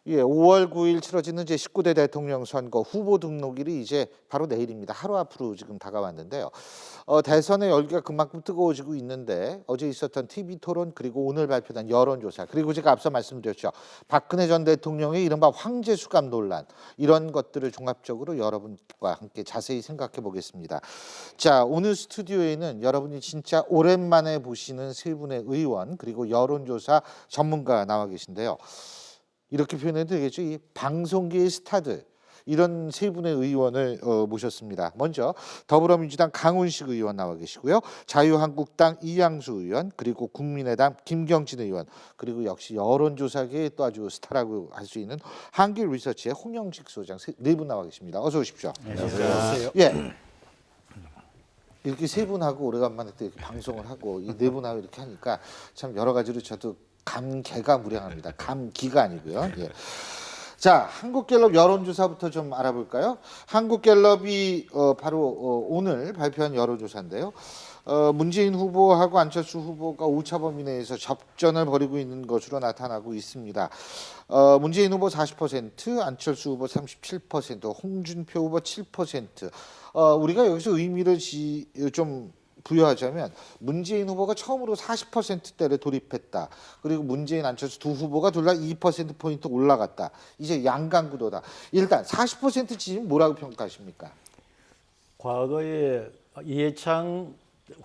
예, 5월 9일 치러지는 제19대 대통령 선거 후보 등록일이 이제 바로 내일입니다. 하루 앞으로 지금 다가왔는데요. 대선의 열기가 그만큼 뜨거워지고 있는데 어제 있었던 TV 토론 그리고 오늘 발표된 여론조사 그리고 제가 앞서 말씀드렸죠. 박근혜 전 대통령의 이른바 황제 수감 논란 이런 것들을 종합적으로 여러분과 함께 자세히 생각해 보겠습니다. 자, 오늘 스튜디오에는 여러분이 진짜 오랜만에 보시는 세 분의 의원 그리고 여론조사 전문가 나와 계신데요. 이렇게 표현해도 되겠죠. 이 방송계의 스타들 이런 세 분의 의원을 모셨습니다. 먼저 더불어민주당 강훈식 의원 나와 계시고요. 자유한국당 이양수 의원 그리고 국민의당 김경진 의원 그리고 역시 여론조사계의 또 아주 스타라고 할 수 있는 한길리서치의 홍영식 소장 네 분 나와 계십니다. 어서 오십시오. 안녕하세요. 예. 이렇게 세 분하고 오래간만에 또 이렇게 방송을 하고 이 네 분하고 이렇게 하니까 참 여러 가지로 저도 감개가 무량합니다. 감기가 아니고요. 예. 자, 한국갤럽 여론조사부터 좀 알아볼까요? 한국갤럽이 바로 오늘 발표한 여론조사인데요. 문재인 후보하고 안철수 후보가 오차 범위 내에서 접전을 벌이고 있는 것으로 나타나고 있습니다. 문재인 후보 40%, 안철수 후보 37%, 홍준표 후보 7%. 우리가 여기서 의미를 좀 부여하자면 문재인 후보가 처음으로 40%대를 돌입했다. 그리고 문재인, 안철수 두 후보가 둘 다 2%포인트 올라갔다. 이제 양강구도다. 일단 40% 지금 뭐라고 평가하십니까? 과거에 이해창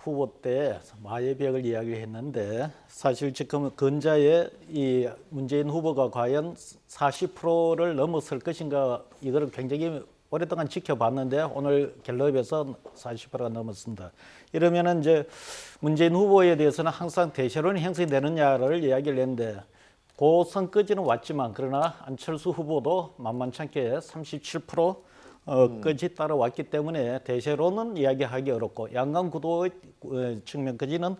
후보 때 마의 벽을 이야기했는데 사실 지금 근자에 이 문재인 후보가 과연 40%를 넘었을 것인가 이거를 굉장히 오랫동안 지켜봤는데 오늘 갤럽에서 40%가 넘었습니다. 이러면은 이제 문재인 후보에 대해서는 항상 대세론이 형성되느냐를 이야기를 했는데 그 선까지는 왔지만 그러나 안철수 후보도 만만찮게 37% 까지 따라왔기 때문에 대세론은 이야기하기 어렵고 양강구도의 측면까지는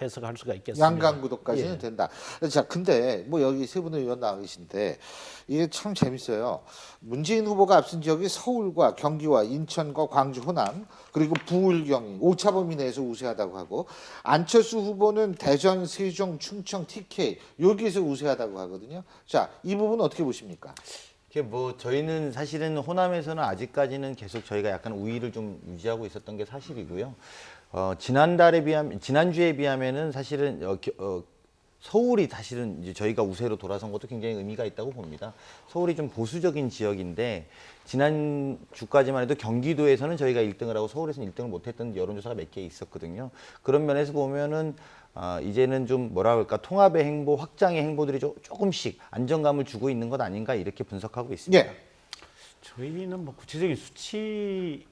해석할 수가 있겠습니다. 양강구도까지는 예. 된다. 자, 근데 뭐 여기 세 분의 의원 나와 계신데 이게 참 재밌어요. 문재인 후보가 앞선 지역이 서울과 경기와 인천과 광주, 호남 그리고 부울, 경기 오차 범위 내에서 우세하다고 하고 안철수 후보는 대전, 세종, 충청, TK 여기에서 우세하다고 하거든요. 자, 이 부분 어떻게 보십니까? 이게 뭐 저희는 사실은 호남에서는 아직까지는 계속 저희가 약간 우위를 좀 유지하고 있었던 게 사실이고요. 지난주에 비하면은 사실은 서울이 사실은 이제 저희가 우세로 돌아선 것도 굉장히 의미가 있다고 봅니다. 서울이 좀 보수적인 지역인데 지난 주까지만 해도 경기도에서는 저희가 1등을 하고 서울에서는 1등을 못했던 여론조사가 몇 개 있었거든요. 그런 면에서 보면은 이제는 좀 뭐라 그럴까 통합의 행보, 확장의 행보들이 조금씩 안정감을 주고 있는 것 아닌가 이렇게 분석하고 있습니다. 예. 저희는 뭐 구체적인 수치를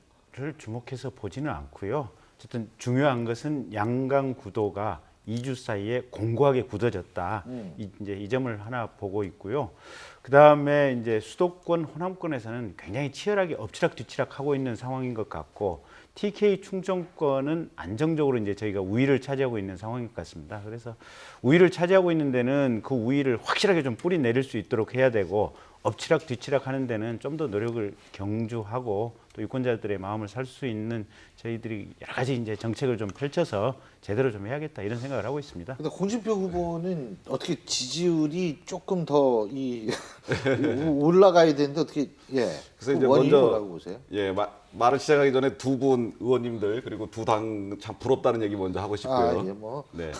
주목해서 보지는 않고요. 어쨌든 중요한 것은 양강 구도가 2주 사이에 공고하게 굳어졌다. 이제 이 점을 하나 보고 있고요. 그 다음에 이제 수도권, 호남권에서는 굉장히 치열하게 엎치락뒤치락 하고 있는 상황인 것 같고, TK 충청권은 안정적으로 이제 저희가 우위를 차지하고 있는 상황인 것 같습니다. 그래서 우위를 차지하고 있는 데는 그 우위를 확실하게 좀 뿌리 내릴 수 있도록 해야 되고, 엎치락뒤치락 하는 데는 좀 더 노력을 경주하고 또 유권자들의 마음을 살 수 있는 저희들이 여러 가지 이제 정책을 좀 펼쳐서 제대로 좀 해야겠다 이런 생각을 하고 있습니다. 근데 홍준표 후보는 어떻게 지지율이 조금 더 올라가야 되는데 어떻게 그래서 그 이제 원인이 먼저 뭐라고 보세요? 말을 시작하기 전에 두 분 의원님들 그리고 두 당 참 부럽다는 얘기 먼저 하고 싶고요. 예, 뭐 네.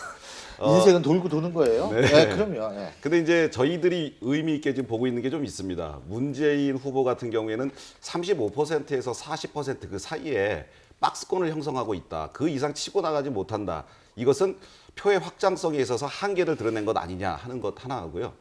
인생은 돌고 도는 거예요. 네, 그럼요. 예. 근데 이제 저희들이 의미 있게 지금 보고 있는 게 좀 있습니다. 문재인 후보 같은 경우에는 35%에서 40%그 사이에 박스권을 형성하고 있다. 그 이상 치고 나가지 못한다. 이것은 표의 확장성에 있어서 한계를 드러낸 것 아니냐 하는 것 하나 하고요.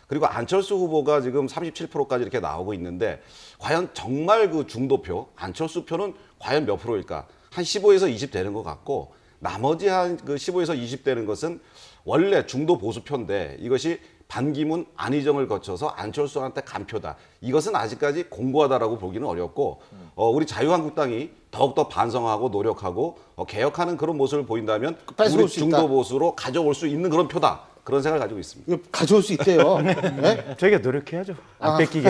그리고 안철수 후보가 지금 37%까지 이렇게 나오고 있는데 과연 정말 그 중도표, 안철수 표는 과연 몇 프로일까? 한 15에서 20 되는 것 같고 나머지 한 그 15에서 20 되는 것은 원래 중도 보수표인데 이것이 반기문, 안희정을 거쳐서 안철수한테 간 표다. 이것은 아직까지 공고하다라고 보기는 어렵고 우리 자유한국당이 더욱더 반성하고 노력하고 개혁하는 그런 모습을 보인다면 우리 중도 보수로 가져올 수 있는 그런 표다. 그런 생각을 가지고 있습니다. 이거 가져올 수 있대요. 네? 저희가 노력해야죠. 안 뺏기게.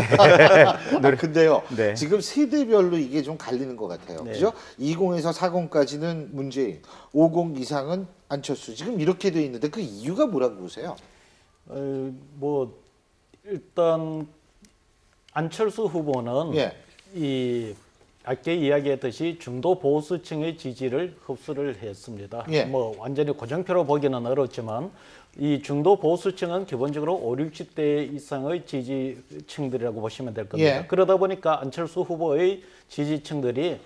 근데요. 네. 지금 세대별로 이게 좀 갈리는 것 같아요. 네. 그죠? 20에서 40까지는 문재인, 50 이상은 안철수. 지금 이렇게 돼 있는데 그 이유가 뭐라고 보세요? 뭐 일단 안철수 후보는 예. 이 아까 이야기했듯이 중도 보수층의 지지를 흡수를 했습니다. 예. 뭐 완전히 고정표로 보기는 어렵지만 이 중도 보수층은 기본적으로 5, 60대 이상의 지지층들이라고 보시면 될 겁니다. 예. 그러다 보니까 안철수 후보의 지지층들이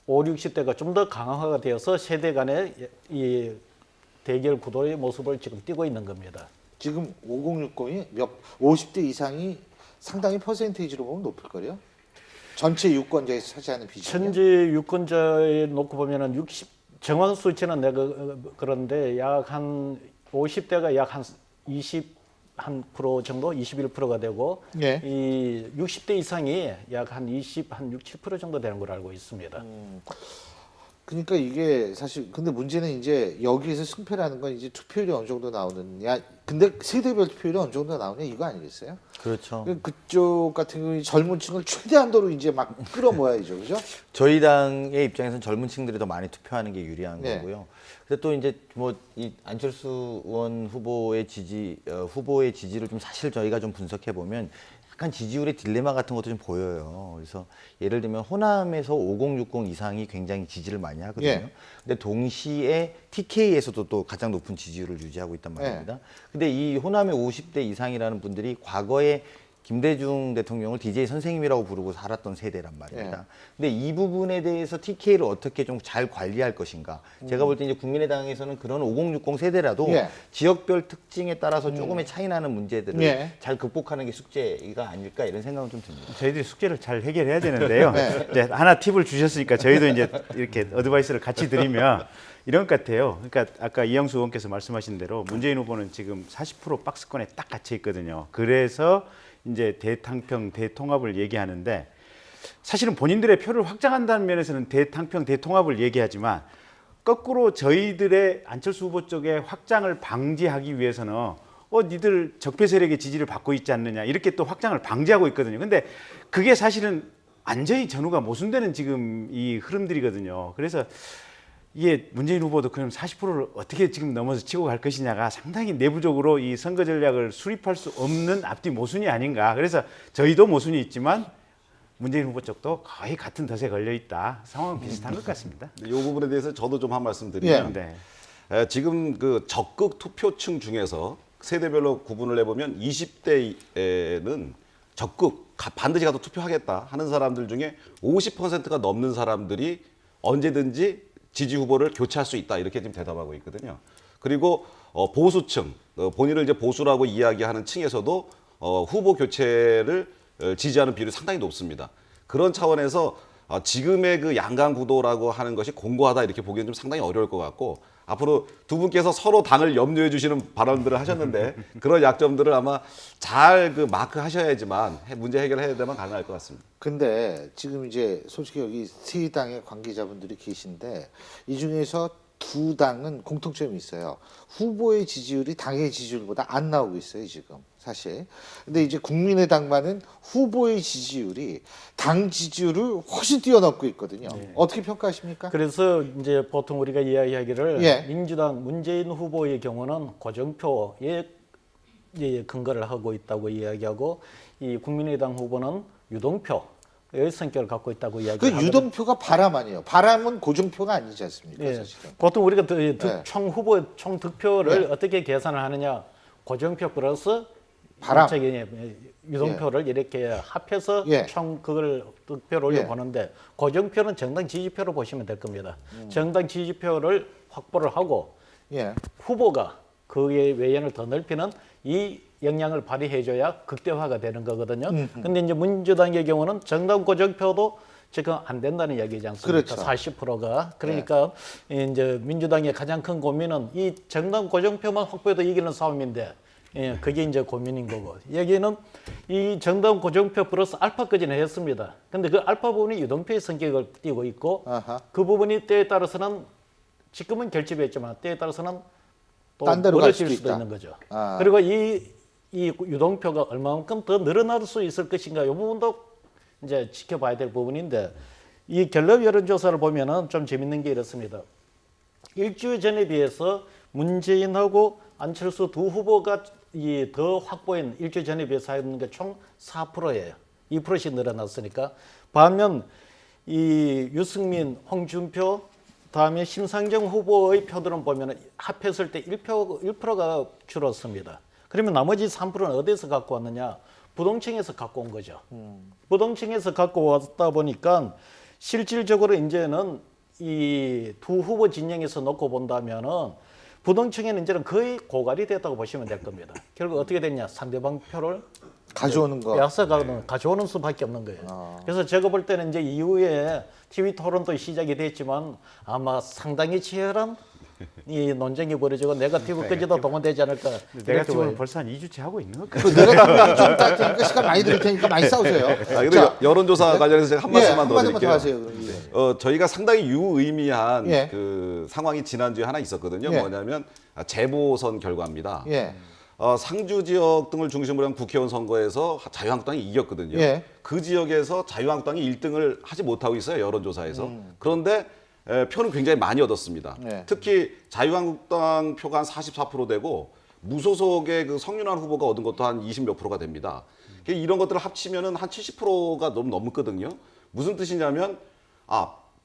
5, 60대가 좀 더 강화가 되어서 세대 간의 이 대결 구도의 모습을 지금 띠고 있는 겁니다. 지금 5060이 50대 이상이 상당히 퍼센테이지로 보면 높을 거요. 전체 유권자에서 차지하는 비중이요. 현재 유권자에 놓고 보면은 60 정확 수치는 내가 그런데 약 한 50대가 약 한 20% 정도, 21%가 되고 예. 이 60대 이상이 약 한 6, 7% 정도 되는 걸로 알고 있습니다. 그러니까 이게 사실 근데 문제는 이제 여기에서 승패라는 건 이제 투표율이 어느 정도 나오느냐. 근데 세대별 투표율이 어느 정도 나오냐 이거 아니겠어요? 그렇죠. 그쪽 같은 경우는 젊은 층을 최대한도로 이제 막 끌어모아야죠, 그죠? 저희 당의 입장에서는 젊은 층들이 더 많이 투표하는 게 유리한 네. 거고요. 근데 또 이제 뭐 이 안철수 의원 후보의 후보의 지지를 좀 사실 저희가 좀 분석해 보면 약간 지지율의 딜레마 같은 것도 좀 보여요. 그래서 예를 들면 호남에서 5060 이상이 굉장히 지지를 많이 하거든요. 예. 근데 동시에 TK에서도 또 가장 높은 지지율을 유지하고 있단 말입니다. 근데 이 호남의 50대 이상이라는 분들이 과거에 김대중 대통령을 DJ 선생님이라고 부르고 살았던 세대란 말입니다. 근데 이 부분에 대해서 TK를 어떻게 좀 잘 관리할 것인가. 제가 볼 때 이제 국민의당에서는 그런 5060 세대라도 예. 지역별 특징에 따라서 조금의 차이 나는 문제들을 예. 잘 극복하는 게 숙제가 아닐까 이런 생각은 좀 듭니다. 저희들이 숙제를 잘 해결해야 되는데요. 네. 이제 하나 팁을 주셨으니까 저희도 이제 이렇게 어드바이스를 같이 드리면 이런 것 같아요. 그러니까 아까 이영수 의원께서 말씀하신 대로 문재인 후보는 지금 40% 박스권에 딱 갇혀 있거든요. 그래서 이제 대탕평, 대통합을 얘기하는데 사실은 본인들의 표를 확장한다는 면에서는 대탕평, 대통합을 얘기하지만 거꾸로 저희들의 안철수 후보 쪽의 확장을 방지하기 위해서는 니들 적폐 세력의 지지를 받고 있지 않느냐 이렇게 또 확장을 방지하고 있거든요. 근데 그게 사실은 완전히 전후가 모순되는 지금 이 흐름들이거든요. 그래서 이게 문재인 후보도 그럼 40%를 어떻게 지금 넘어서 치고 갈 것이냐가 상당히 내부적으로 이 선거 전략을 수립할 수 없는 앞뒤 모순이 아닌가. 그래서 저희도 모순이 있지만 문재인 후보 쪽도 거의 같은 덫에 걸려 있다. 상황은 비슷한 것 같습니다. 이 부분에 대해서 저도 좀 한 말씀 드리면 네. 지금 그 적극 투표층 중에서 세대별로 구분을 해보면 20대에는 적극 반드시 가서 투표하겠다 하는 사람들 중에 50%가 넘는 사람들이 언제든지 지지 후보를 교체할 수 있다 이렇게 지금 대답하고 있거든요. 그리고 보수층 본인을 이제 보수라고 이야기하는 층에서도 후보 교체를 지지하는 비율이 상당히 높습니다. 그런 차원에서 지금의 그 양강 구도라고 하는 것이 공고하다 이렇게 보기에는 좀 상당히 어려울 것 같고 앞으로 두 분께서 서로 당을 염두해 주시는 발언들을 하셨는데 그런 약점들을 아마 잘 그 마크 하셔야지만 문제 해결해야 되면 가능할 것 같습니다. 근데 지금 이제 솔직히 여기 세 당의 관계자분들이 계신데 이 중에서 두 당은 공통점이 있어요. 후보의 지지율이 당의 지지율보다 안 나오고 있어요, 지금 사실. 근데 이제 국민의당만은 후보의 지지율이 당 지지율을 훨씬 뛰어넘고 있거든요. 어떻게 평가하십니까? 그래서 이제 보통 우리가 이야기하기를 예. 민주당 문재인 후보의 경우는 고정표에 근거를 하고 있다고 이야기하고 이 국민의당 후보는 유동표의 성격을 갖고 있다고 그 이야기하거든요. 유동표가 바람 아니에요. 바람은 고정표가 아니지 않습니까, 예. 사실은. 보통 우리가 네. 총 후보 총 득표를 네. 어떻게 계산을 하느냐? 고정표 플러스 바람. 유동표를 이렇게 합해서 예. 총 그걸 득표를 올려 보는데 고정표는 정당 지지표로 보시면 될 겁니다. 정당 지지표를 확보를 하고 예. 후보가 그의 외연을 더 넓히는 이 역량을 발휘해줘야 극대화가 되는 거거든요. 근데 이제 민주당의 경우는 정당 고정표도 지금 안 된다는 이야기지 않습니까? 그렇죠. 40%가. 그러니까 이제 민주당의 가장 큰 고민은 이 정당 고정표만 확보해도 이기는 싸움인데 그게 이제 고민인 거고. 여기는 이 정당 고정표 플러스 알파까지는 했습니다. 근데 그 알파 부분이 유동표의 성격을 띠고 있고 아하. 그 부분이 때에 따라서는 지금은 결집했지만 때에 따라서는 또 딴 데로 갈 멀어질 수도 수도 있다. 있는 거죠. 아. 그리고 이 유동표가 얼마만큼 더 늘어날 수 있을 것인가 이 부분도 이제 지켜봐야 될 부분인데 이 갤럽 여론조사를 보면은 좀 재밌는 게 이렇습니다. 일주일 전에 비해서 문재인하고 안철수 두 후보가 이 더 확보인 일주일 전에 비해서 하는 게 총 4%예요. 2%씩 늘어났으니까. 반면 이 유승민, 홍준표, 다음에 심상정 후보의 표들은 보면 합했을 때 1%가 줄었습니다. 그러면 나머지 3%는 어디서 갖고 왔느냐? 부동층에서 갖고 온 거죠. 부동층에서 갖고 왔다 보니까 실질적으로 이제는 이 두 후보 진영에서 놓고 본다면은 부동층에는 이제는 거의 고갈이 됐다고 보시면 될 겁니다. 결국 어떻게 됐냐? 상대방 표를 가져오는 거. 가져오는 수밖에 없는 거예요. 그래서 제가 볼 때는 이제 이후에 TV 토론도 시작이 됐지만 아마 상당히 치열한 이 논쟁이 벌어지고 네거티브까지도 동원되지 않을까. 내가 지금 벌써 한 2주째 하고 있는 것 그 내가 좀 딸 테니까 시간 많이 드릴 테니까 많이 싸우세요. 근데 여론조사 관련해서 제가 한 말씀만 더 한마디만 더 드릴게요. 하세요. 예. 저희가 상당히 유의미한 예. 그 상황이 지난주에 하나 있었거든요. 예. 뭐냐면 재보선 결과입니다. 예. 상주 지역 등을 중심으로 한 국회의원 선거에서 자유한국당이 이겼거든요. 예. 그 지역에서 자유한국당이 1등을 하지 못하고 있어요. 여론조사에서. 그런데 표는 굉장히 많이 얻었습니다. 예. 특히 자유한국당 표가 한 44% 되고 무소속의 그 성윤환 후보가 얻은 것도 한 20 몇 프로가 됩니다. 이런 것들을 합치면은 한 70%가 너무 넘거든요. 무슨 뜻이냐면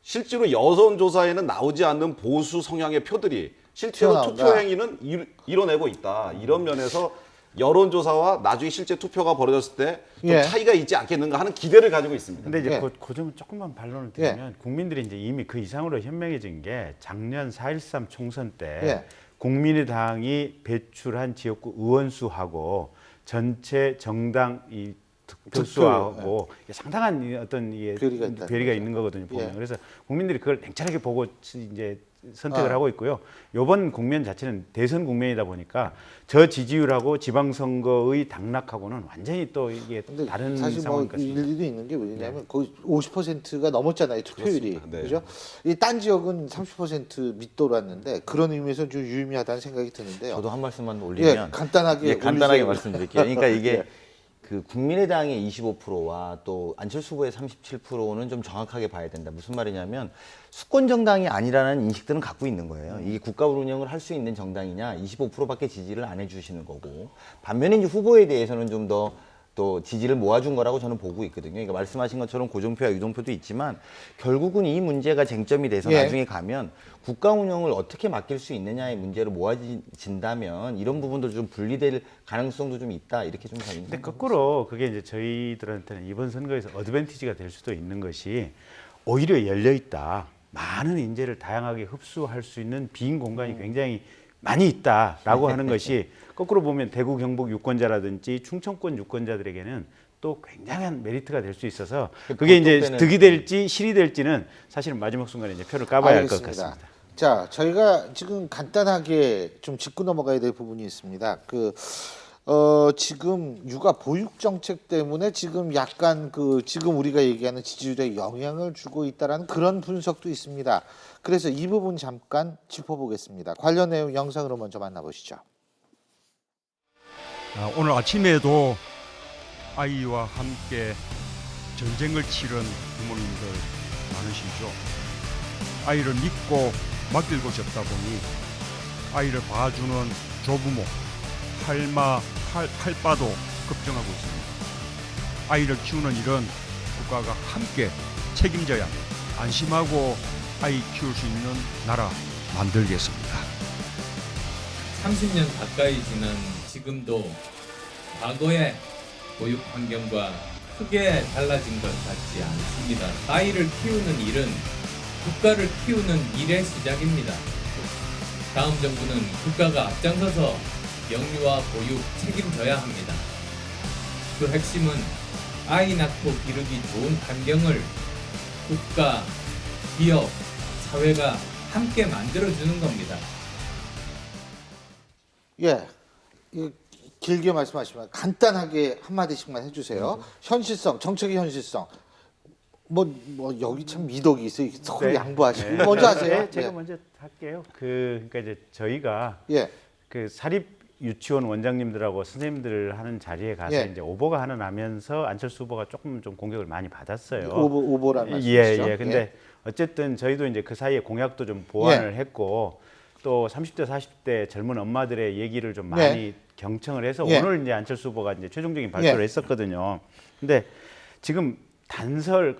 실제로 여론조사에는 나오지 않는 보수 성향의 표들이 실제로 튀어나온다. 투표 행위는 이뤄내고 있다. 이런 면에서 여론조사와 나중에 실제 투표가 벌어졌을 때 좀 예. 차이가 있지 않겠는가 하는 기대를 가지고 있습니다. 근데 이제 예. 그 점은 조금만 반론을 드리면 국민들이 이제 이미 그 이상으로 현명해진 게 작년 4.13 총선 때 예. 국민의당이 배출한 지역구 의원 수하고 전체 정당 이 득표수하고 상당한 어떤 괴리가 있는 거거든요. 보면. 예. 그래서 국민들이 그걸 냉철하게 보고 이제 선택을 하고 있고요. 이번 국면 자체는 대선 국면이다 보니까 저 지지율하고 지방선거의 당락하고는 완전히 또 이게 근데 다른 사실 상황인 뭐 것입니다. 일리도 있는 게 왜냐면 거의 50%가 넘었잖아요, 투표율이. 그렇습니다. 네. 그죠? 이 딴 지역은 30% 밑돌았는데 그런 의미에서 좀 유의미하다는 생각이 드는데요. 저도 한 말씀만 예, 올리면 간단하게 간단하게 올리세요. 말씀드릴게요. 그러니까 이게 예. 그 국민의당의 25%와 또 안철수 후보의 37%는 좀 정확하게 봐야 된다. 무슨 말이냐면 수권 정당이 아니라는 인식들은 갖고 있는 거예요. 이게 국가 운영을 할 수 있는 정당이냐 25%밖에 지지를 안 해주시는 거고 반면에 이제 후보에 대해서는 좀 더 또 지지를 모아준 거라고 저는 보고 있거든요. 그러니까 말씀하신 것처럼 고정표와 유동표도 있지만 결국은 이 문제가 쟁점이 돼서 예. 나중에 가면 국가 운영을 어떻게 맡길 수 있느냐의 문제로 모아진다면 이런 부분도 좀 분리될 가능성도 좀 있다 이렇게 좀 저는 근데 거꾸로 그게 이제 저희들한테는 이번 선거에서 어드밴티지가 될 수도 있는 것이 오히려 열려 있다. 많은 인재를 다양하게 흡수할 수 있는 빈 공간이 굉장히 많이 있다라고 하는 것이 거꾸로 보면 대구 경북 유권자라든지 충청권 유권자들에게는 또 굉장한 메리트가 될 수 있어서 그게 이제 득이 될지 실이 될지는 사실은 마지막 순간에 이제 표를 까봐야 할 것 알겠습니다. 같습니다. 자, 저희가 지금 간단하게 좀 짚고 넘어가야 될 부분이 있습니다. 지금 육아 보육 정책 때문에 지금 약간 지금 우리가 얘기하는 지지율에 영향을 주고 있다라는 그런 분석도 있습니다. 그래서 이 부분 잠깐 짚어보겠습니다. 관련 내용 영상으로 먼저 만나보시죠. 오늘 아침에도 아이와 함께 전쟁을 치른 부모님들 많으시죠. 아이를 믿고 맡길 곳이 없다 보니 아이를 봐주는 조부모, 할바도 걱정하고 있습니다. 아이를 키우는 일은 국가가 함께 책임져야 안심하고 아이 키울 수 있는 나라 만들겠습니다. 30년 가까이 지난 지금도 과거의 보육 환경과 크게 달라진 것 같지 않습니다. 아이를 키우는 일은 국가를 키우는 일의 시작입니다. 다음 정부는 국가가 앞장서서 영유아 보육 책임져야 합니다. 그 핵심은 아이 낳고 기르기 좋은 환경을 국가, 기업, 사회가 함께 만들어주는 겁니다. 예, 길게 말씀하시면 간단하게 한마디씩만 해주세요. 현실성, 정책의 현실성. 뭐 여기 참 미덕이 있어요. 서로 네. 양보하시고 네. 먼저 하세요. 네, 제가 먼저 할게요. 그러니까 이제 저희가 예, 그 사립 유치원 원장님들하고 선생님들 하는 자리에 가서 예. 이제 오보가 하나 나면서 안철수 후보가 조금 좀 공격을 많이 받았어요. 오보란 말씀이시죠? 예. 근데 어쨌든 저희도 이제 그 사이에 공약도 좀 보완을 했고 또 30대 40대 젊은 엄마들의 얘기를 좀 많이 경청을 해서 예. 오늘 이제 안철수 후보가 이제 최종적인 발표를 예. 했었거든요. 근데 지금 단설은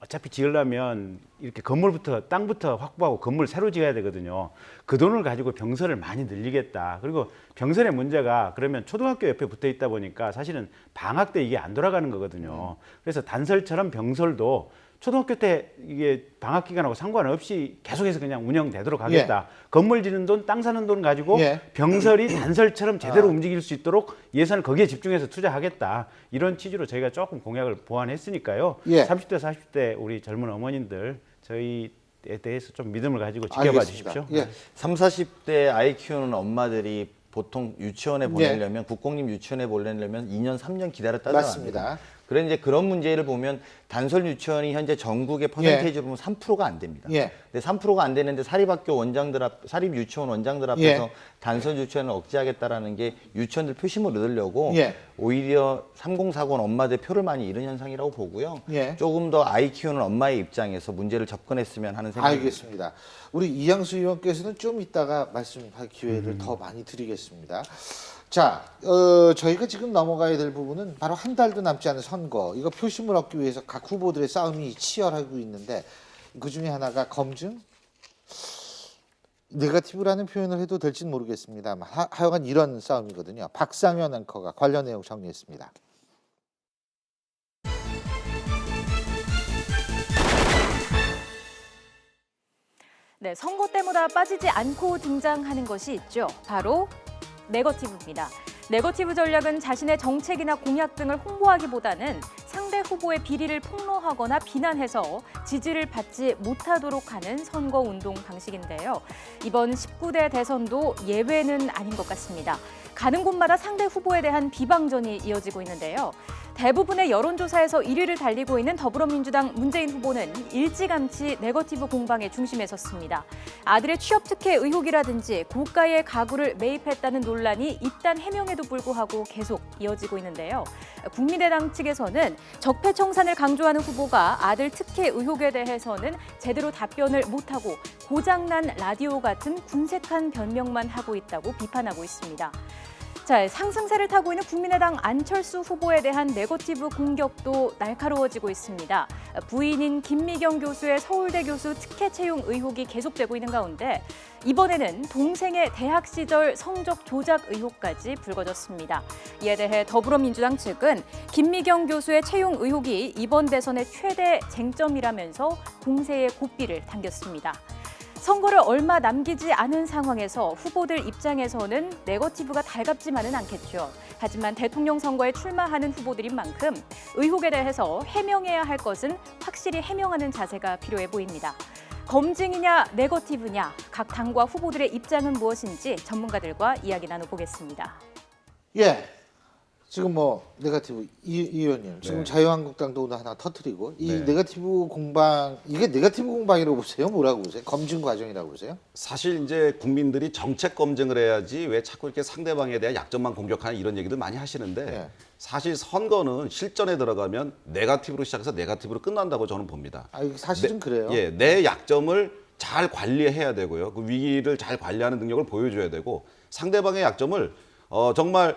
어차피 지으려면 이렇게 건물부터 땅부터 확보하고 건물 새로 지어야 되거든요. 그 돈을 가지고 병설을 많이 늘리겠다. 그리고 병설의 문제가 그러면 초등학교 옆에 붙어 있다 보니까 사실은 방학 때 이게 안 돌아가는 거거든요. 그래서 단설처럼 병설도 초등학교 때 이게 방학 기간하고 상관없이 계속해서 그냥 운영되도록 하겠다. 건물 지는 돈, 땅 사는 돈 가지고 예. 병설이 단설처럼 제대로 움직일 수 있도록 예산을 거기에 집중해서 투자하겠다. 이런 취지로 저희가 조금 공약을 보완했으니까요. 예. 30대, 40대 우리 젊은 어머님들 저희에 대해서 좀 믿음을 가지고 지켜봐 알겠습니다. 주십시오. 예. 30, 40대 아이 키우는 엄마들이 보통 유치원에 보내려면 국공립 유치원에 보내려면 2년, 3년 기다렸다고 맞습니다. 합니다. 그런데 이제 그런 문제를 보면 단설 유치원이 현재 전국의 퍼센테이지로 보면 3%가 안 됩니다. 예. 근데 3%가 안 되는데 사립학교 원장들 사립 유치원 원장들 앞에서 예. 단설 유치원을 억제하겠다라는 게 유치원들 표심을 얻으려고 예. 오히려 3040 엄마들 표를 많이 잃은 현상이라고 보고요. 예. 조금 더 아이 키우는 엄마의 입장에서 문제를 접근했으면 하는 생각이 알겠습니다. 우리 이양수 의원께서는 좀 이따가 말씀할 기회를 더 많이 드리겠습니다. 자, 저희가 지금 넘어가야 될 부분은 바로 한 달도 남지 않은 선거. 이거 표심을 얻기 위해서 각 후보들의 싸움이 치열하고 있는데 그 중에 하나가 검증? 네거티브라는 표현을 해도 될지는 모르겠습니다. 하여간 이런 싸움이거든요. 박상현 앵커가 관련 내용 정리했습니다. 네, 선거 때마다 빠지지 않고 등장하는 것이 있죠. 바로 네거티브입니다. 네거티브 전략은 자신의 정책이나 공약 등을 홍보하기보다는 상대 후보의 비리를 폭로하거나 비난해서 지지를 받지 못하도록 하는 선거운동 방식인데요. 이번 19대 대선도 예외는 아닌 것 같습니다. 가는 곳마다 상대 후보에 대한 비방전이 이어지고 있는데요. 대부분의 여론조사에서 1위를 달리고 있는 더불어민주당 문재인 후보는 일찌감치 네거티브 공방의 중심에 섰습니다. 아들의 취업 특혜 의혹이라든지 고가의 가구를 매입했다는 논란이 잇단 해명에도 불구하고 계속 이어지고 있는데요. 국민의당 측에서는 적폐청산을 강조하는 후보가 아들 특혜 의혹에 대해서는 제대로 답변을 못하고 고장난 라디오 같은 궁색한 변명만 하고 있다고 비판하고 있습니다. 자, 상승세를 타고 있는 국민의당 안철수 후보에 대한 네거티브 공격도 날카로워지고 있습니다. 부인인 김미경 교수의 서울대 교수 특혜 채용 의혹이 계속되고 있는 가운데 이번에는 동생의 대학 시절 성적 조작 의혹까지 불거졌습니다. 이에 대해 더불어민주당 측은 김미경 교수의 채용 의혹이 이번 대선의 최대 쟁점이라면서 공세의 고삐를 당겼습니다. 선거를 얼마 남기지 않은 상황에서 후보들 입장에서는 네거티브가 달갑지만은 않겠죠. 하지만 대통령 선거에 출마하는 후보들인 만큼 의혹에 대해서 해명해야 할 것은 확실히 해명하는 자세가 필요해 보입니다. 검증이냐 네거티브냐 각 당과 후보들의 입장은 무엇인지 전문가들과 이야기 나눠보겠습니다. 예. 지금 뭐 네거티브 이 의원님 지금 네. 자유한국당도 오늘 하나 터뜨리고 이 네. 네거티브 공방 이게 네거티브 공방이라고 보세요? 뭐라고 보세요? 검증 과정이라고 보세요? 사실 이제 국민들이 정책 검증을 해야지 왜 자꾸 이렇게 상대방에 대한 약점만 공격하는 이런 얘기들 많이 하시는데 네. 사실 선거는 실전에 들어가면 네거티브로 시작해서 네거티브로 끝난다고 저는 봅니다. 아, 이게 사실은 그래요. 예, 내 약점을 잘 관리해야 되고요. 그 위기를 잘 관리하는 능력을 보여줘야 되고 상대방의 약점을 정말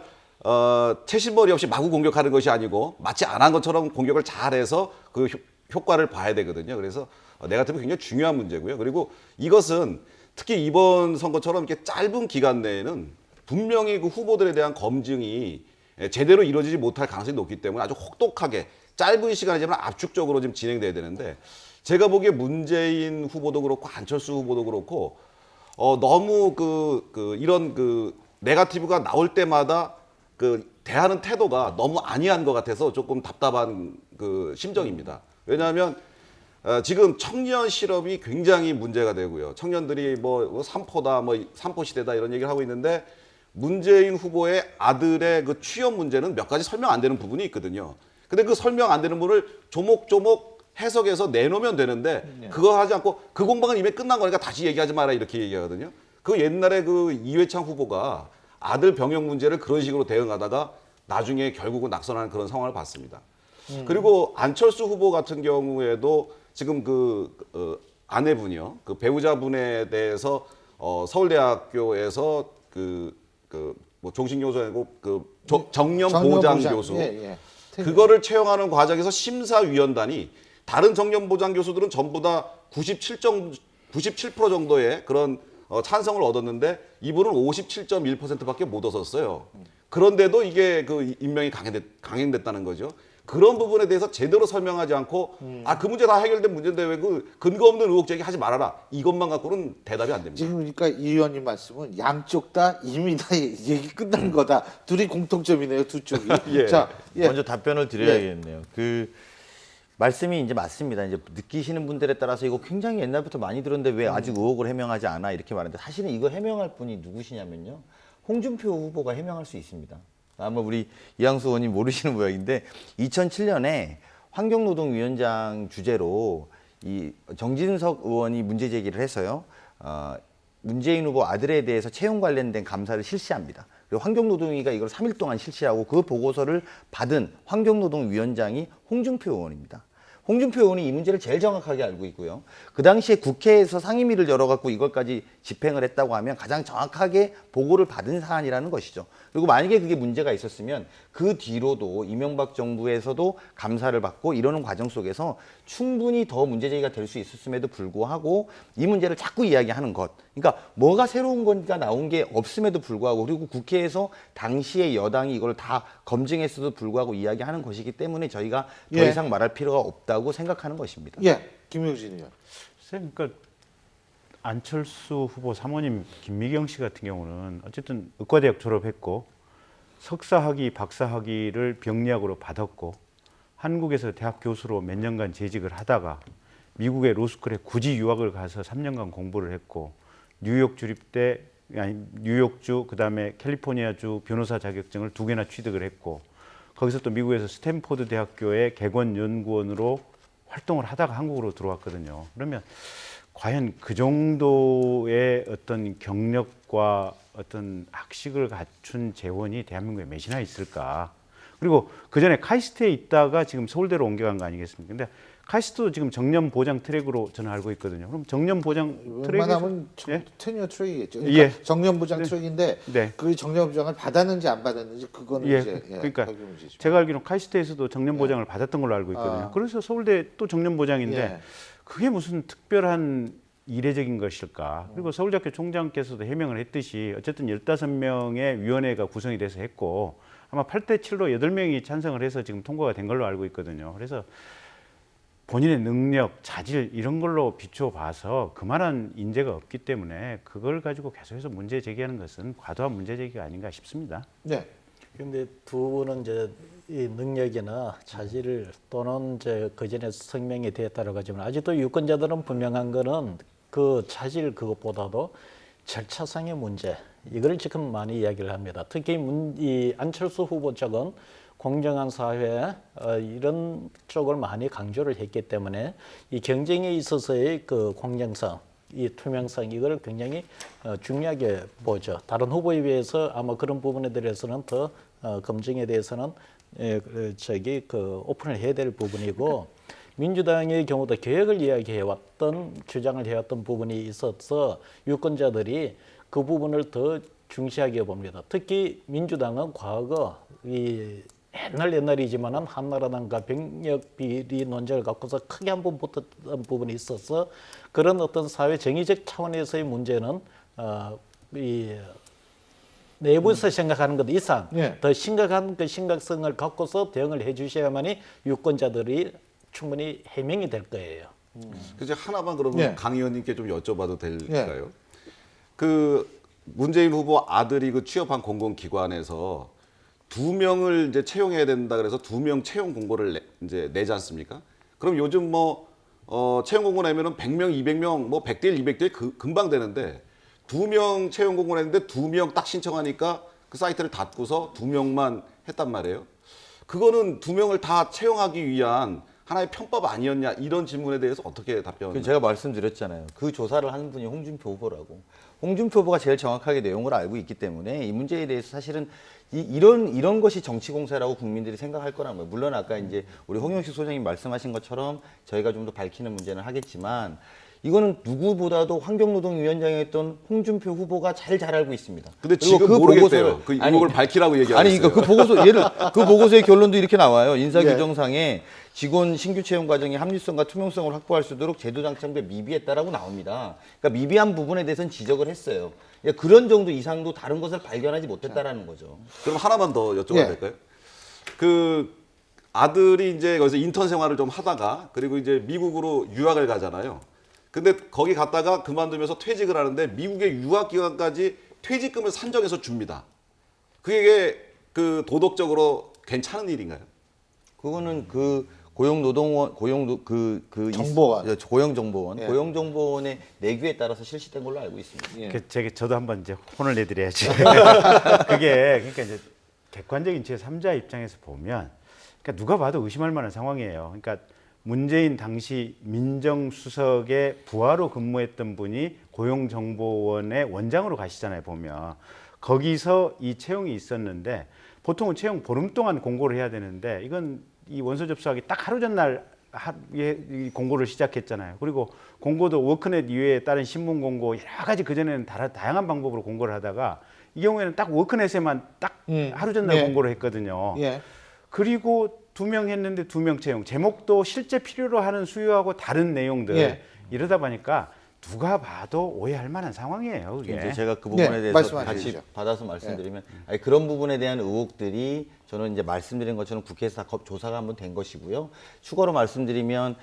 채신머리 없이 마구 공격하는 것이 아니고 마치 안 한 것처럼 공격을 잘해서 그 효과를 봐야 되거든요. 그래서 네거티브 굉장히 중요한 문제고요. 그리고 이것은 특히 이번 선거처럼 이렇게 짧은 기간 내에는 분명히 그 후보들에 대한 검증이 제대로 이루어지지 못할 가능성이 높기 때문에 아주 혹독하게 짧은 시간이지만 압축적으로 좀 진행돼야 되는데 제가 보기에 문재인 후보도 그렇고 안철수 후보도 그렇고 너무 이런 네거티브가 나올 때마다 대하는 태도가 너무 안이한 것 같아서 조금 답답한 심정입니다. 왜냐하면 지금 청년 실업이 굉장히 문제가 되고요. 청년들이 뭐 삼포다, 뭐 삼포 시대다 이런 얘기를 하고 있는데 문재인 후보의 아들의 그 취업 문제는 몇 가지 설명 안 되는 부분이 있거든요. 근데 그 설명 안 되는 부분을 조목조목 해석해서 내놓으면 되는데 그거 하지 않고 그 공방은 이미 끝난 거니까 다시 얘기하지 마라 이렇게 얘기하거든요. 그 옛날에 그 이회창 후보가 아들 병역 문제를 그런 식으로 대응하다가 나중에 결국은 낙선하는 그런 상황을 봤습니다. 그리고 안철수 후보 같은 경우에도 지금 아내분이요, 그 배우자분에 대해서 서울대학교에서 뭐 종신교수 아니고 정년 보장 교수 예. 그거를 채용하는 과정에서 심사위원단이 다른 정년 보장 교수들은 전부 다 97% 정도의 그런 찬성을 얻었는데 이분은 57.1%밖에 못 얻었어요. 그런데도 이게 그 임명이 강행됐다는 거죠. 그런 부분에 대해서 제대로 설명하지 않고 그 문제 다 해결된 문제인데 왜 그 근거 없는 의혹 제기하지 말아라. 이것만 갖고는 대답이 안 됩니다. 지금 그러니까 이 의원님 말씀은 양쪽 다 이미 다 얘기 끝난 거다. 둘이 공통점이네요, 두 쪽이. 예. 자, 먼저 답변을 드려야겠네요. 그 말씀이 이제 맞습니다. 이제 느끼시는 분들에 따라서 이거 굉장히 옛날부터 많이 들었는데 왜 아직 의혹을 해명하지 않아 이렇게 말하는데 사실은 이거 해명할 분이 누구시냐면요. 홍준표 후보가 해명할 수 있습니다. 아마 우리 이항수 의원님 모르시는 모양인데 2007년에 환경노동위원장 주제로 이 정진석 의원이 문제 제기를 해서요. 문재인 후보 아들에 대해서 채용 관련된 감사를 실시합니다. 그리고 환경노동위가 이걸 3일 동안 실시하고 그 보고서를 받은 환경노동위원장이 홍준표 의원입니다. 홍준표 의원이 이 문제를 제일 정확하게 알고 있고요. 그 당시에 국회에서 상임위를 열어갖고 이것까지 집행을 했다고 하면 가장 정확하게 보고를 받은 사안이라는 것이죠. 그리고 만약에 그게 문제가 있었으면 그 뒤로도 이명박 정부에서도 감사를 받고 이러는 과정 속에서 충분히 더 문제제기가 될 수 있었음에도 불구하고 이 문제를 자꾸 이야기하는 것. 그러니까 뭐가 새로운 건가 나온 게 없음에도 불구하고 그리고 국회에서 당시에 여당이 이걸 다 검증했어도 불구하고 이야기하는 것이기 때문에 저희가 더 예. 이상 말할 필요가 없다고 생각하는 것입니다. 예, 김용진 의원. 쌤, 그러니까 안철수 후보 사모님 김미경 씨 같은 경우는 어쨌든 의과대학 졸업했고 석사학위, 박사학위를 병리학으로 받았고 한국에서 대학 교수로 몇 년간 재직을 하다가 미국의 로스쿨에 굳이 유학을 가서 3년간 공부를 했고 뉴욕 주립대, 아니 뉴욕주 그다음에 캘리포니아주 변호사 자격증을 2개나 취득을 했고 거기서 또 미국에서 스탠포드 대학교의 객원 연구원으로 활동을 하다가 한국으로 들어왔거든요. 그러면 과연 그 정도의 어떤 경력과 어떤 학식을 갖춘 재원이 대한민국에 몇이나 있을까? 그리고 그 전에 카이스트에 있다가 지금 서울대로 옮겨간 거 아니겠습니까? 근데 카이스트도 지금 정년 보장 트랙으로 저는 알고 있거든요. 그럼 정년 보장 트랙에서 웬만하면 예? 테니어 트랙이겠죠. 그러니까 예. 정년 보장 네. 트랙인데 네. 그 정년 보장을 받았는지 안 받았는지 그거는 예, 이제 그러니까 거기 문제죠. 제가 알기로는 카이스트에서도 정년 보장을 받았던 걸로 알고 있거든요. 아. 그래서 서울대 또 정년 보장인데 예. 그게 무슨 특별한 이례적인 것일까? 그리고 서울대학교 총장께서도 해명을 했듯이 어쨌든 15명의 위원회가 구성이 돼서 했고 아마 8대 7로 8명이 찬성을 해서 지금 통과가 된 걸로 알고 있거든요. 그래서 본인의 능력, 자질 이런 걸로 비춰봐서 그만한 인재가 없기 때문에 그걸 가지고 계속해서 문제 제기하는 것은 과도한 문제 제기가 아닌가 싶습니다. 네. 그런데 두 분은 이제 이 능력이나 자질을 또는 이제 그 전에 성명이 되었다고 하지만 아직도 유권자들은 분명한 거는 그 자질 그것보다도 절차상의 문제 이걸 지금 많이 이야기를 합니다. 특히 이 안철수 후보 쪽은 공정한 사회 이런 쪽을 많이 강조를 했기 때문에 이 경쟁에 있어서의 그 공정성, 이 투명성 이걸 굉장히 중요하게 보죠. 다른 후보에 비해서 아마 그런 부분에 대해서는 더 검증에 대해서는 오픈을 해야 될 부분이고 민주당의 경우도 개혁을 이야기해왔던 주장을 해왔던 부분이 있어서 유권자들이 그 부분을 더 중시하게 봅니다. 특히 민주당은 과거 이 옛날이지만은 한나라당과 병역 비리 논쟁을 갖고서 크게 한번 붙었던 부분이 있어서 그런 어떤 사회 정의적 차원에서의 문제는 이 내부에서 생각하는 것 이상 예. 더 심각한 그 심각성을 갖고서 대응을 해주셔야만이 유권자들이 충분히 해명이 될 거예요. 그래서 하나만 그러면 예. 강 의원님께 좀 여쭤봐도 될까요? 그 문재인 후보 아들이 그 취업한 공공기관에서 2명을 이제 채용해야 된다 그래서 2명 채용 공고를 이제 내지 않습니까? 그럼 요즘 채용 공고 내면은 100명, 200명, 뭐 100대 1, 200대 금방 되는데 2명 채용 공고 냈는데 2명 딱 신청하니까 그 사이트를 닫고서 2명만 했단 말이에요. 그거는 2명을 다 채용하기 위한 하나의 편법 아니었냐 이런 질문에 대해서 어떻게 답변? 제가 말씀드렸잖아요. 그 조사를 하는 분이 홍준표 후보라고. 홍준표 후보가 제일 정확하게 내용을 알고 있기 때문에 이 문제에 대해서 사실은 이런 것이 정치 공세라고 국민들이 생각할 거란 거예요. 물론 아까 이제 우리 홍영식 소장님 말씀하신 것처럼 저희가 좀 더 밝히는 문제는 하겠지만 이거는 누구보다도 환경노동위원장이었던 홍준표 후보가 잘 알고 있습니다. 근데 그리고 지금 모르겠대요. 그 의혹을 밝히라고 얘기하고 아니 있어요. 그러니까 그 보고서의 결론도 이렇게 나와요. 인사 규정상에 직원 신규 채용 과정의 합리성과 투명성을 확보할 수 있도록 제도 장치에 미비했다라고 나옵니다. 그러니까 미비한 부분에 대해서는 지적을 했어요. 그러니까 그런 정도 이상도 다른 것을 발견하지 못했다라는 거죠. 그럼 하나만 더 여쭤봐도 예. 될까요? 그 아들이 이제 거기서 인턴 생활을 좀 하다가 그리고 이제 미국으로 유학을 가잖아요. 근데 거기 갔다가 그만두면서 퇴직을 하는데 미국의 유학 기간까지 퇴직금을 산정해서 줍니다. 그게 그 도덕적으로 괜찮은 일인가요? 그거는 그 고용노동원 정보원. 고용정보원 예. 고용정보원의 내규에 따라서 실시된 걸로 알고 있습니다. 저도 한번 이제 혼을 내드려야지. 그게 그러니까 이제 객관적인 제3자 입장에서 보면, 그러니까 누가 봐도 의심할 만한 상황이에요. 그러니까 문재인 당시 민정수석의 부하로 근무했던 분이 고용정보원의 원장으로 가시잖아요. 보면 거기서 이 채용이 있었는데 보통은 채용 보름 동안 공고를 해야 되는데 이건 이 원서 접수하기 딱 하루 전날 이 공고를 시작했잖아요. 그리고 공고도 워크넷 이외에 다른 신문 공고 여러 가지 그전에는 다양한 방법으로 공고를 하다가 이 경우에는 딱 워크넷에만 딱 하루 전날 예. 공고를 했거든요. 예. 그리고 2명 했는데 2명 채용, 제목도 실제 필요로 하는 수요하고 다른 내용들 예. 이러다 보니까 누가 봐도 오해할 만한 상황이에요. 그게. 이제 제가 그 부분에 네, 대해서 말씀해 같이 주시죠. 받아서 말씀드리면 아니, 그런 부분에 대한 의혹들이 저는 이제 말씀드린 것처럼 국회에서 다 조사가 한번 된 것이고요. 추가로 말씀드리면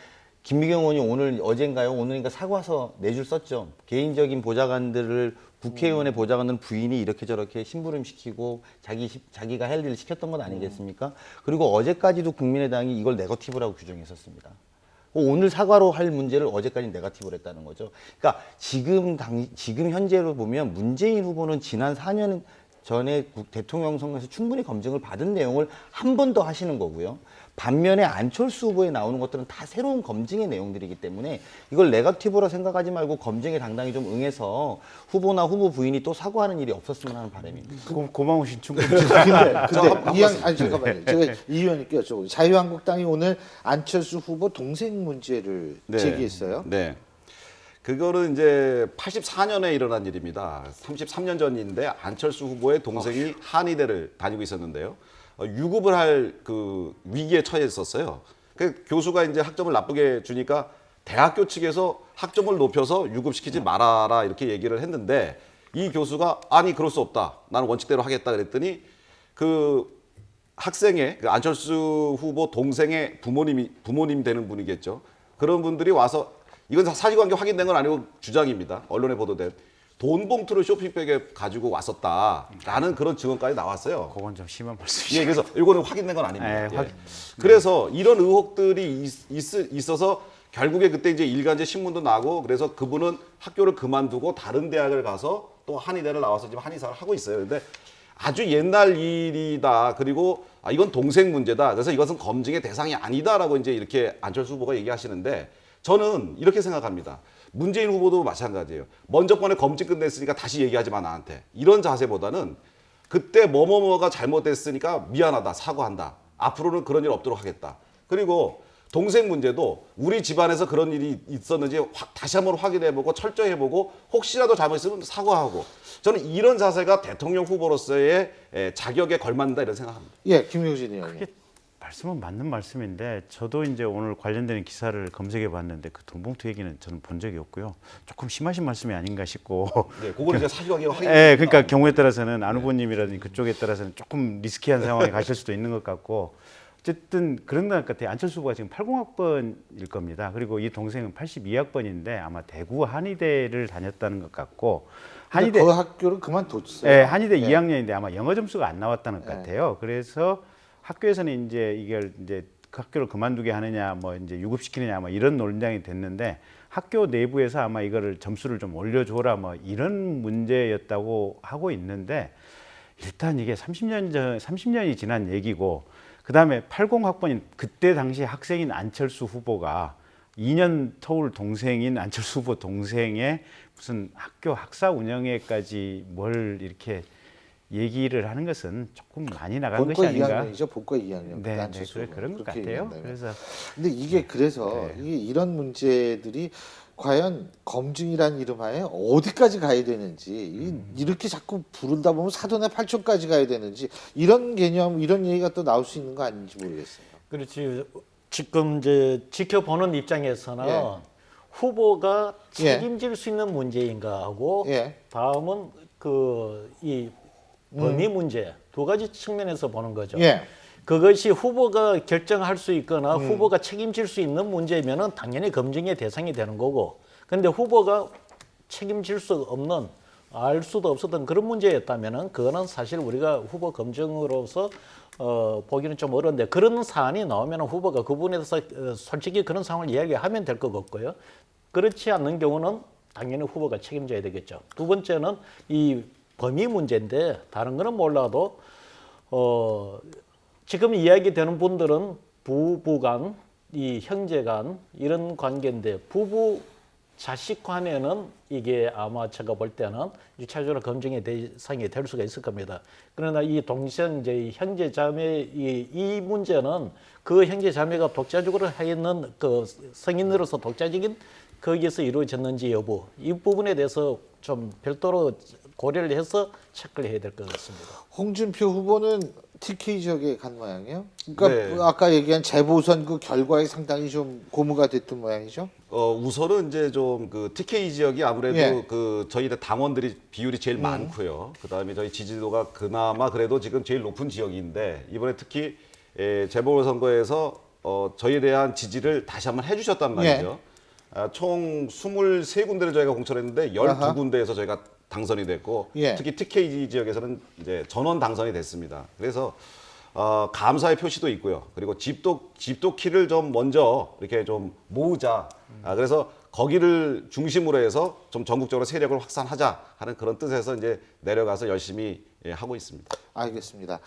김미경 의원이 어젠가요? 오늘인가 사과서 내줄 썼죠. 개인적인 보좌관들을 국회의원의 보좌관들 부인이 이렇게 저렇게 심부름시키고 자기가 할 일을 시켰던 건 아니겠습니까? 그리고 어제까지도 국민의당이 이걸 네거티브라고 규정했었습니다. 오늘 사과로 할 문제를 어제까지 네거티브로 했다는 거죠. 그러니까 지금 현재로 보면 문재인 후보는 지난 4년 전에 대통령 선거에서 충분히 검증을 받은 내용을 한 번 더 하시는 거고요. 반면에 안철수 후보에 나오는 것들은 다 새로운 검증의 내용들이기 때문에 이걸 네거티브로 생각하지 말고 검증에 당당히 좀 응해서 후보나 후보 부인이 또 사과하는 일이 없었으면 하는 바람입니다. 고마우신 충분히. 근데 아니 잠깐만요. 제가 이 의원님께 여쭤보죠. 자유한국당이 오늘 안철수 후보 동생 문제를 제기했어요. 네. 그거는 이제 84년에 일어난 일입니다. 33년 전인데 안철수 후보의 동생이 한의대를 다니고 있었는데요. 유급을 할 그 위기에 처했었어요. 그 교수가 이제 학점을 나쁘게 주니까 대학교 측에서 학점을 높여서 유급시키지 말아라 이렇게 얘기를 했는데 이 교수가 아니 그럴 수 없다. 나는 원칙대로 하겠다 그랬더니 그 학생의 그 안철수 후보 동생의 부모님 되는 분이겠죠. 그런 분들이 와서 이건 사실관계 확인된 건 아니고 주장입니다. 언론에 보도된 돈 봉투를 쇼핑백에 가지고 왔었다라는 그런 증언까지 나왔어요. 그건 좀 심한 말씀이시죠. 예, 그래서 이거는 확인된 건 아닙니다. 네, 예. 그래서 이런 의혹들이 있어서 결국에 그때 이제 일간지 신문도 나고 그래서 그분은 학교를 그만두고 다른 대학을 가서 또 한의대를 나와서 지금 한의사를 하고 있어요. 근데 아주 옛날 일이다. 그리고 이건 동생 문제다. 그래서 이것은 검증의 대상이 아니다라고 이제 이렇게 안철수 후보가 얘기하시는데 저는 이렇게 생각합니다. 문재인 후보도 마찬가지예요. 먼저 번에 검증 끝냈으니까 다시 얘기하지 마 나한테. 이런 자세보다는 그때 뭐뭐뭐가 잘못됐으니까 미안하다. 사과한다. 앞으로는 그런 일 없도록 하겠다. 그리고 동생 문제도 우리 집안에서 그런 일이 있었는지 다시 한번 확인해보고 철저해보고 혹시라도 잘못했으면 사과하고 저는 이런 자세가 대통령 후보로서의 자격에 걸맞는다 이런 생각합니다. 예, 김효진 의원님. 말씀은 맞는 말씀인데 저도 이제 오늘 관련된 기사를 검색해 봤는데 그 돈봉투 얘기는 저는 본 적이 없고요. 조금 심하신 말씀이 아닌가 싶고. 네, 그거는 이제 사실관계가 확인. 네, 그러니까 경우에 따라서는 안 후보님이라든지 그쪽에 따라서는 조금 리스키한 상황에 가실 수도 있는 것 같고. 어쨌든 그런 것 같아요. 안철수 후보가 지금 80학번일 겁니다. 그리고 이 동생은 82학번인데 아마 대구 한의대를 다녔다는 것 같고. 한의대 그 학교를 그만뒀어요. 네, 한의대 2학년인데 아마 영어 점수가 안 나왔다는 것 같아요. 그래서 학교에서는 이제 이걸 이제 그 학교를 그만두게 하느냐, 뭐 이제 유급시키느냐, 뭐 이런 논쟁이 됐는데 학교 내부에서 아마 이거를 점수를 좀 올려줘라, 뭐 이런 문제였다고 하고 있는데 일단 이게 30년이 지난 얘기고 그 다음에 80학번인 그때 당시 학생인 안철수 후보가 2년 터울 동생인 안철수 후보 동생의 무슨 학교 학사 운영에까지 뭘 이렇게 얘기를 하는 것은 조금 많이 나간 것이 아닌가. 2학년이죠. 본과 2학년. 네, 그런 것 같아요. 그래서 근데 이게 그래서 이게 이런 문제들이 과연 검증이라는 이름하에 어디까지 가야 되는지 이렇게 자꾸 부르다 보면 사돈의 8촌까지 가야 되는지 이런 개념 이런 얘기가 또 나올 수 있는 거 아닌지 모르겠어요. 그렇지. 지금 이제 지켜보는 입장에서는 예. 후보가 예. 책임질 수 있는 문제인가 하고 예. 다음은 그 이 범위 문제 두 가지 측면에서 보는 거죠. 예. 그것이 후보가 결정할 수 있거나 후보가 책임질 수 있는 문제면은 당연히 검증의 대상이 되는 거고, 근데 후보가 책임질 수 없는 알 수도 없었던 그런 문제였다면은 그거는 사실 우리가 후보 검증으로서 보기는 좀 어려운데, 그런 사안이 나오면 후보가 그 부분에 대해서 솔직히 그런 상황을 이야기하면 될 것 같고요. 그렇지 않는 경우는 당연히 후보가 책임져야 되겠죠. 두 번째는 이 범위 문제인데, 다른 거는 몰라도 지금 이야기되는 분들은 부부 간, 이 형제 간 이런 관계인데, 부부 자식 간에는 이게 아마 제가 볼 때는 1차적으로 검증의 대상이 될 수가 있을 겁니다. 그러나 이 동생, 이제 형제 자매 이 문제는 그 형제 자매가 독자적으로 하였는 그 성인으로서 독자적인 거기에서 이루어졌는지 여부, 이 부분에 대해서 좀 별도로 고려를 해서 체크를 해야 될 것 같습니다. 홍준표 후보는 TK 지역에 간 모양이에요. 그러니까 네. 아까 얘기한 재보선 그 결과에 상당히 좀 고무가 됐던 모양이죠. 우선은 이제 좀 그 TK 지역이 아무래도 예. 그 저희들 당원들이 비율이 제일 많고요. 그다음에 저희 지지도가 그나마 그래도 지금 제일 높은 지역인데, 이번에 특히 재보궐선거에서 저희에 대한 지지를 다시 한번 해주셨단 말이죠. 총 23군데를 저희가 공천했는데 12군데에서 저희가 당선이 됐고, 예. 특히 TK 지역에서는 이제 전원 당선이 됐습니다. 그래서 감사의 표시도 있고요. 그리고 집도 키를 좀 먼저 이렇게 좀 모으자. 그래서 거기를 중심으로 해서 좀 전국적으로 세력을 확산하자 하는 그런 뜻에서 이제 내려가서 열심히 하고 있습니다. 알겠습니다.